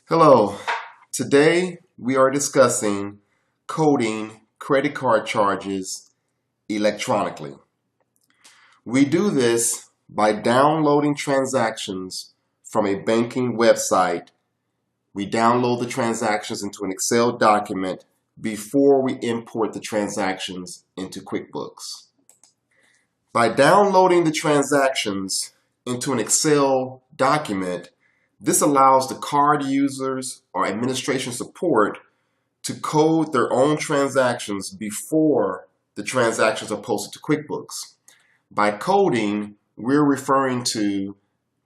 Hello, today we are discussing coding credit card charges electronically. We do this by downloading transactions from a banking website. We download the transactions into an Excel document before we import the transactions into QuickBooks. By downloading the transactions into an Excel document, this allows the card users or administration support to code their own transactions before the transactions are posted to QuickBooks. By coding, we're referring to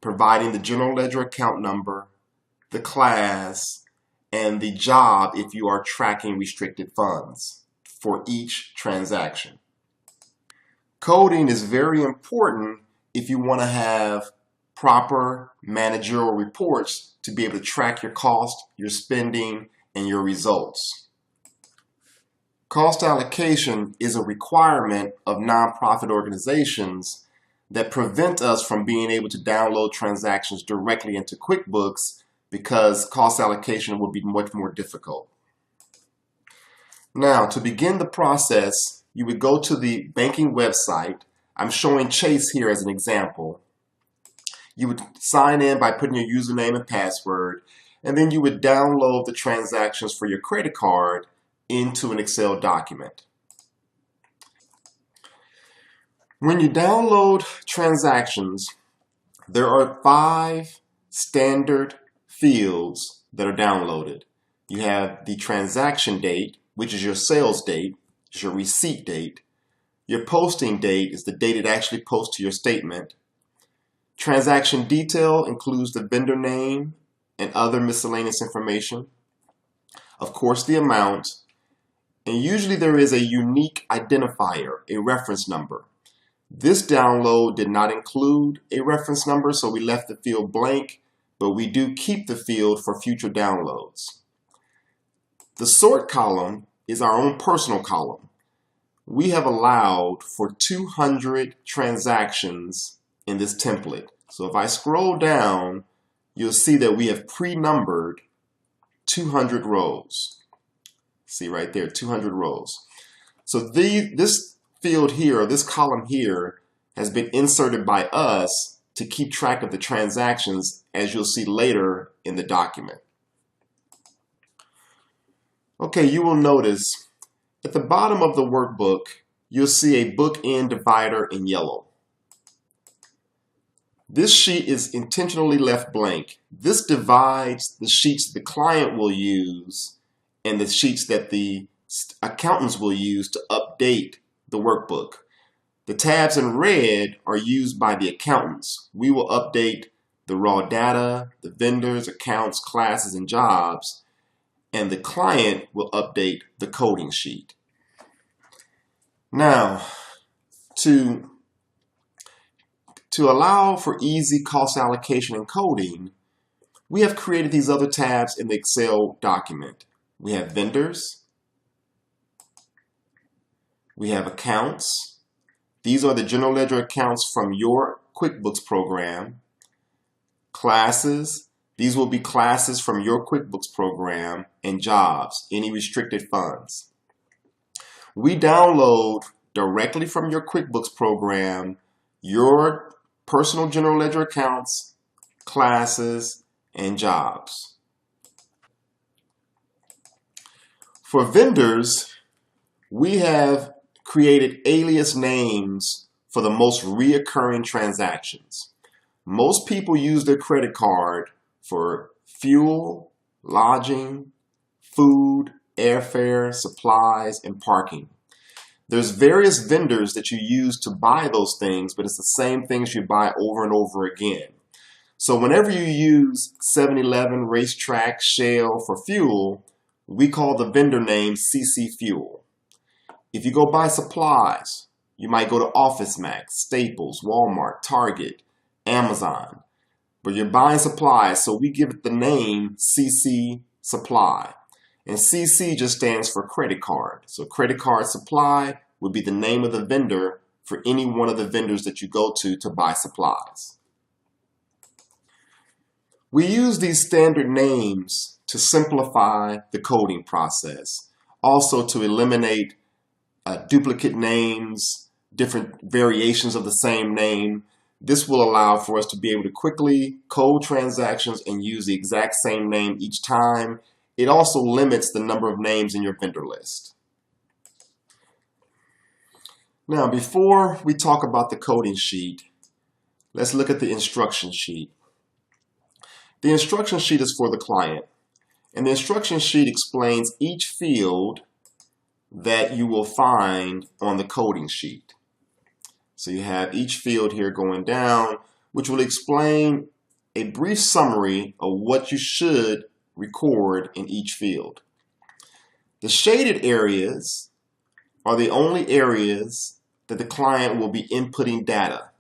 providing the general ledger account number, the class, and the job if you are tracking restricted funds for each transaction. Coding is very important if you want to have proper managerial reports to be able to track your cost, your spending, and your results. Cost allocation is a requirement of nonprofit organizations that prevent us from being able to download transactions directly into QuickBooks because cost allocation would be much more difficult. Now, to begin the process, you would go to the banking website. I'm showing Chase here as an example. You would sign in by putting your username and password, and then you would download the transactions for your credit card into an Excel document. When you download transactions, there are 5 standard fields that are downloaded. You have the transaction date, which is your sales date, is your receipt date. Your posting date is the date it actually posts to your statement. Transaction detail includes the vendor name and other miscellaneous information. Of course, the amount. And usually there is a unique identifier, a reference number. This download did not include a reference number, so we left the field blank, but we do keep the field for future downloads. The sort column is our own personal column. We have allowed for 200 transactions in this template. So if I scroll down, you'll see that we have pre-numbered 200 rows. See right there, 200 rows. So this field here, or this column here, has been inserted by us to keep track of the transactions, as you'll see later in the document. Okay, you will notice at the bottom of the workbook, you'll see a bookend divider in yellow. This sheet is intentionally left blank. This divides the sheets the client will use and the sheets that the accountants will use to update the workbook. The tabs in red are used by the accountants. We will update the raw data, the vendors, accounts, classes, and jobs, and the client will update the coding sheet. Now, to allow for easy cost allocation and coding, we have created these other tabs in the Excel document. We have vendors, we have accounts. These are the general ledger accounts from your QuickBooks program. Classes, these will be classes from your QuickBooks program, and jobs, any restricted funds. We download directly from your QuickBooks program your personal general ledger accounts, classes, and jobs. For vendors, we have created alias names for the most reoccurring transactions. Most people use their credit card for fuel, lodging, food, airfare, supplies, and parking. There's various vendors that you use to buy those things, but it's the same things you buy over and over again. So whenever you use 7-Eleven, Racetrack, Shell for fuel, we call the vendor name CC Fuel. If you go buy supplies, you might go to OfficeMax, Staples, Walmart, Target, Amazon. But you're buying supplies, so we give it the name CC Supply. And CC just stands for credit card. So credit card supply would be the name of the vendor for any one of the vendors that you go to buy supplies. We use these standard names to simplify the coding process, also to eliminate duplicate names, different variations of the same name. This will allow for us to be able to quickly code transactions and use the exact same name each time. It also limits the number of names in your vendor list. Now, before we talk about the coding sheet, let's look at the instruction sheet. The instruction sheet is for the client, and the instruction sheet explains each field that you will find on the coding sheet. So you have each field here going down, which will explain a brief summary of what you should record in each field. The shaded areas are the only areas that the client will be inputting data.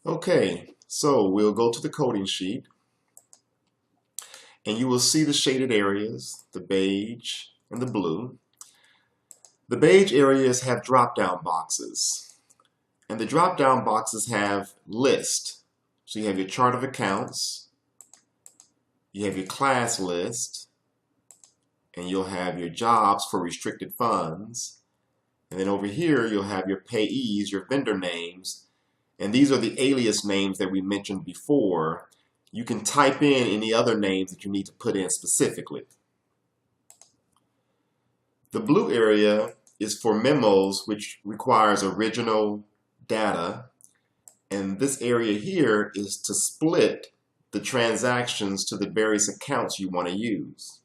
Okay, so we'll go to the coding sheet, and you will see the shaded areas, the beige and the blue. The beige areas have drop-down boxes, and the drop-down boxes have list. So you have your chart of accounts, you have your class list, and you'll have your jobs for restricted funds. And then over here, you'll have your payees, your vendor names, and these are the alias names that we mentioned before. You can type in any other names that you need to put in specifically. The blue area is for memos, which requires original data. And this area here is to split the transactions to the various accounts you want to use.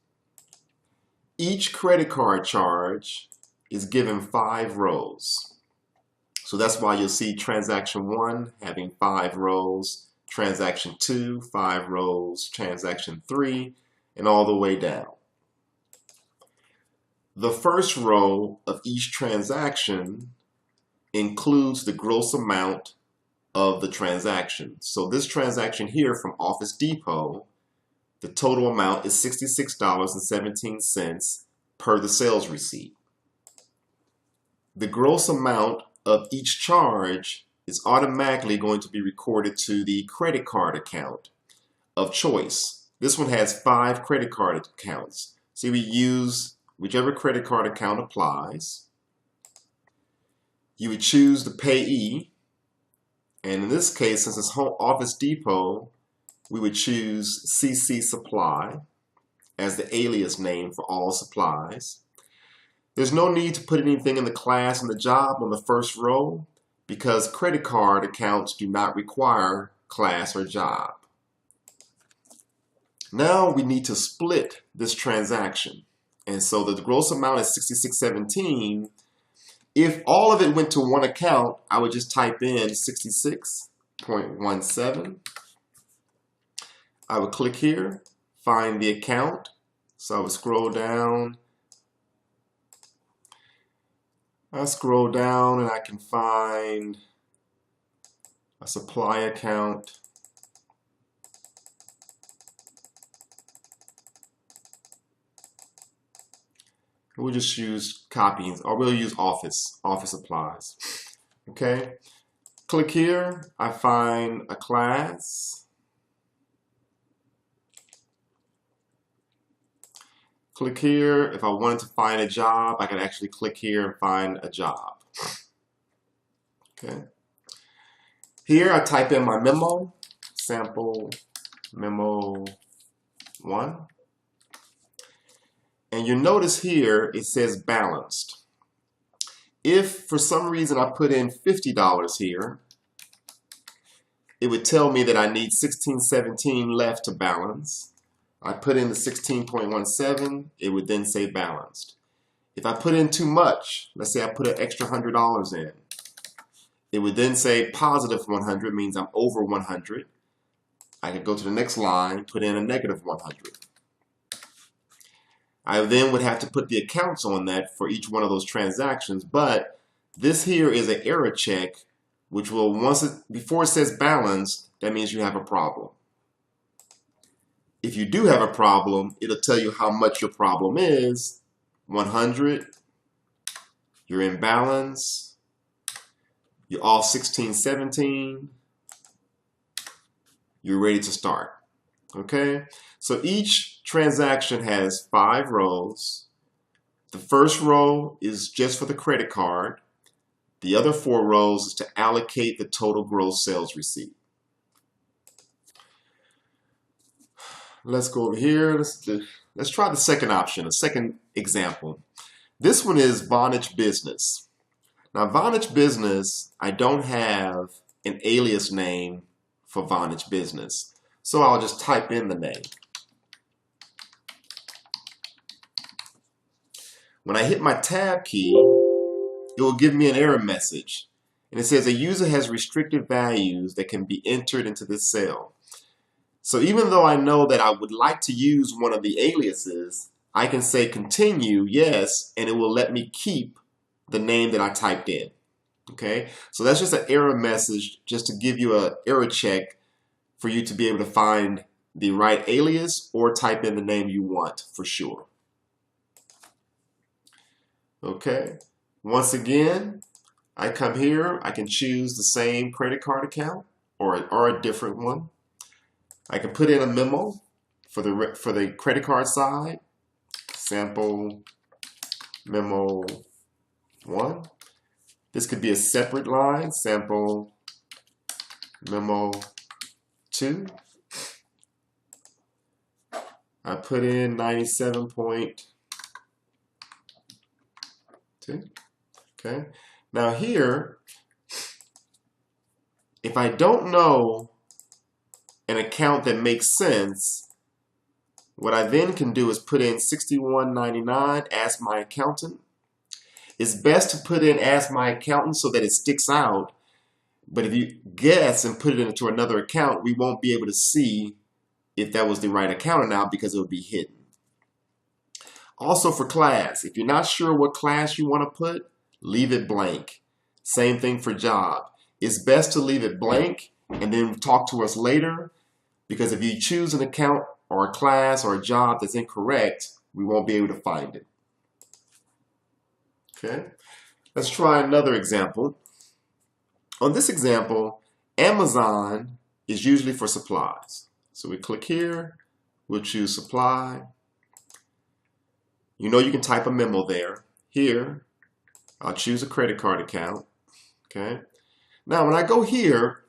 Each credit card charge is given 5 rows. So that's why you'll see transaction 1 having 5 rows, transaction 2, 5 rows, transaction 3, and all the way down. The first row of each transaction includes the gross amount of the transaction. So this transaction here from Office Depot, the total amount is $66.17 per the sales receipt. The gross amount of each charge is automatically going to be recorded to the credit card account of choice. This one has 5 credit card accounts. So we use whichever credit card account applies. You would choose the payee, and in this case, since it's Office Depot, we would choose CC Supply as the alias name for all supplies. There's no need to put anything in the class and the job on the first row because credit card accounts do not require class or job. Now we need to split this transaction. And so the gross amount is $66.17. If all of it went to one account, I would just type in 66.17. I would click here, find the account. So I would scroll down. I scroll down and I can find a supply account. We'll just use copying, or we'll use office supplies. Okay, click here, I find a class. Click here, if I wanted to find a job, I can actually click here and find a job. Okay, here I type in my memo, sample memo 1. And you notice here it says balanced. If for some reason I put in $50 here, it would tell me that I need $16.17 left to balance. I put in the 16.17, it would then say balanced. If I put in too much, let's say I put an extra $100 in, it would then say positive 100, means I'm over 100. I could go to the next line, put in a negative 100. I then would have to put the accounts on that for each one of those transactions, but this here is an error check, which will, before it says balanced, that means you have a problem. If you do have a problem, it'll tell you how much your problem is. 100, you're in balance, you're off 16.17, you're ready to start. Okay, so each transaction has 5 rows. The first row is just for the credit card. The other 4 rows is to allocate the total gross sales receipt. Let's go over here. Let's try the second option, a second example. This one is Vonage Business. Now, Vonage Business, I don't have an alias name for Vonage Business, so I'll just type in the name. When I hit my tab key, it will give me an error message, and it says a user has restricted values that can be entered into this cell. So even though I know that I would like to use one of the aliases, I can say continue, yes, and it will let me keep the name that I typed in. Okay, so that's just an error message just to give you an error check for you to be able to find the right alias or type in the name you want for sure. Okay, once again, I come here, I can choose the same credit card account or a different one. I can put in a memo for the credit card side, sample memo 1. This could be a separate line, sample memo 2. I put in 97.2. Okay. Now here, if I don't know an account that makes sense, what I then can do is put in 61.99, ask my accountant. It's best to put in ask my accountant so that it sticks out, but if you guess and put it into another account, we won't be able to see if that was the right account or not because it will be hidden. Also for class, if you're not sure what class you want to put, leave it blank. Same thing for job. It's best to leave it blank and then talk to us later, because if you choose an account or a class or a job that's incorrect, we won't be able to find it. Okay, let's try another example. On this example, Amazon is usually for supplies. So we click here, we'll choose supply. You know you can type a memo there. Here, I'll choose a credit card account. Okay, now when I go here,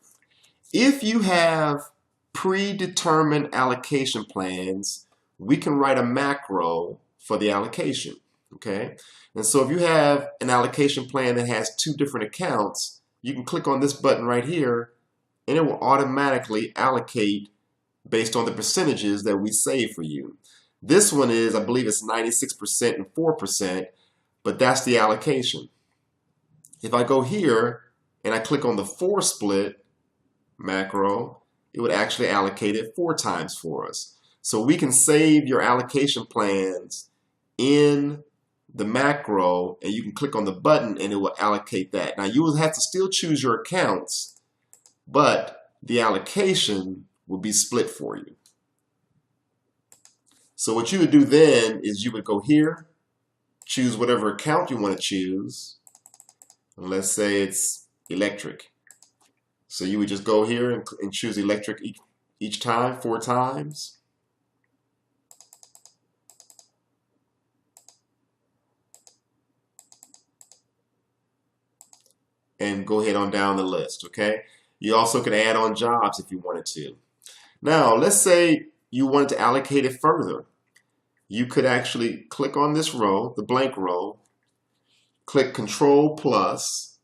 if you have predetermined allocation plans, we can write a macro for the allocation. Okay, and so if you have an allocation plan that has 2 different accounts, you can click on this button right here and it will automatically allocate based on the percentages that we save for you. This one is, I believe it's 96% and 4%, but that's the allocation. If I go here and I click on the 4 split macro, it would actually allocate it 4 times for us. So we can save your allocation plans in the macro, and you can click on the button and it will allocate that. Now you will have to still choose your accounts, but the allocation will be split for you. So what you would do then is you would go here, choose whatever account you want to choose, and let's say it's electric. So you would just go here and choose electric each time, 4 times. And go ahead on down the list, okay? You also could add on jobs if you wanted to. Now, let's say you wanted to allocate it further. You could actually click on this row, the blank row, click Control plus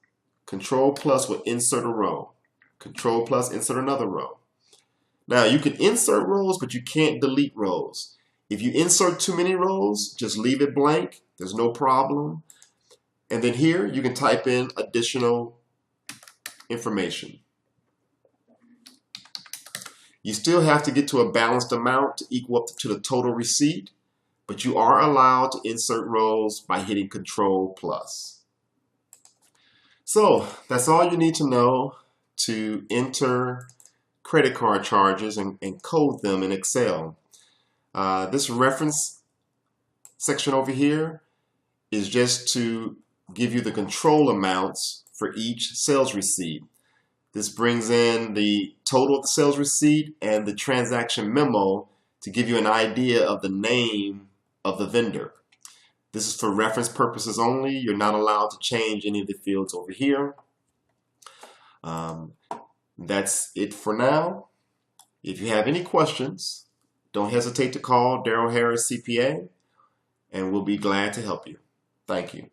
will insert a row. Control plus, insert another row. Now you can insert rows, but you can't delete rows. If you insert too many rows, just leave it blank. There's no problem. And then here you can type in additional information. You still have to get to a balanced amount to equal up to the total receipt, but you are allowed to insert rows by hitting Control plus. So that's all you need to know to enter credit card charges and code them in Excel. This reference section over here is just to give you the control amounts for each sales receipt. This brings in the total of the sales receipt and the transaction memo to give you an idea of the name of the vendor. This is for reference purposes only. You're not allowed to change any of the fields over here. That's it for now. If you have any questions, don't hesitate to call Daryl Harris CPA, and we'll be glad to help you. Thank you.